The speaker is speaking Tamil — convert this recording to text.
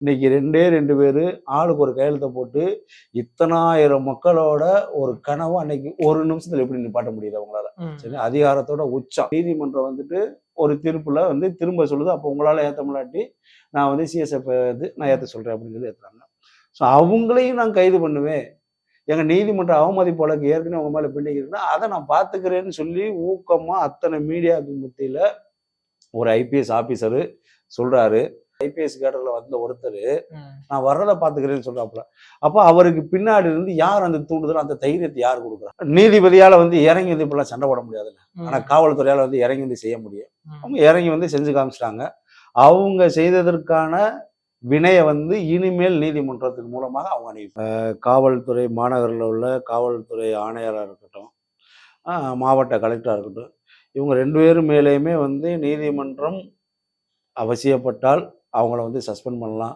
இன்னைக்கு 2 பேர் ஆளுக்கு ஒரு கையெழுத்தை போட்டு இத்தனாயிரம் மக்களோட ஒரு கனவு அன்னைக்கு ஒரு நிமிஷத்துல எப்படி நிப்பாட்ட முடியுது அவங்களால? சரி, அதிகாரத்தோட உச்சம். நீதிமன்றம் வந்துட்டு ஒரு தீர்ப்புல வந்து திரும்ப சொல்லுது, அப்போ உங்களால ஏற்ற முன்னாடி நான் வந்து சிஎஸ்எஃப் நான் ஏற்ற சொல்றேன் அப்படின்னு சொல்லி ஏற்றுறாங்க. ஸோ அவங்களையும் நான் கைது பண்ணுவேன், எங்க நீதிமன்ற அவமதிப்பு வழக்கு ஏற்கனவே அவங்க மேல பின்னிக்கிறதுனா அதை நான் பார்த்துக்கிறேன்னு சொல்லி ஊக்கமா அத்தனை மீடியாவுக்கு மத்தியில ஒரு ஐபிஎஸ் ஆபீசரு சொல்றாரு. ஐபிஎஸ் கேடர்ல வந்த ஒருத்தர் நான் வர்றதை பார்த்துக்கிறேன்னு சொல்றாப்புல. அப்போ அவருக்கு பின்னாடி இருந்து யார் அந்த தூண்டுதல், அந்த தைரியத்தை யார் கொடுக்குறா? நீதிபதியால வந்து இறங்கி வந்து இப்பெல்லாம் சண்டை போட முடியாதுல்ல. ஆனா காவல்துறையால வந்து இறங்கி வந்து செய்ய முடியும். அவங்க இறங்கி வந்து செஞ்சு காமிச்சிட்டாங்க. அவங்க செய்ததற்கான வினையை வந்து இனிமேல் நீதிமன்றத்தின் மூலமாக அவங்க காவல்துறை மாநகரில் உள்ள காவல்துறை ஆணையராக இருக்கட்டும், மாவட்ட கலெக்டராக இருக்கட்டும், இவங்க 2 பேரும் மேலேயுமே வந்து நீதிமன்றம் அவசியப்பட்டால் அவங்கள வந்து சஸ்பெண்ட் பண்ணலாம்.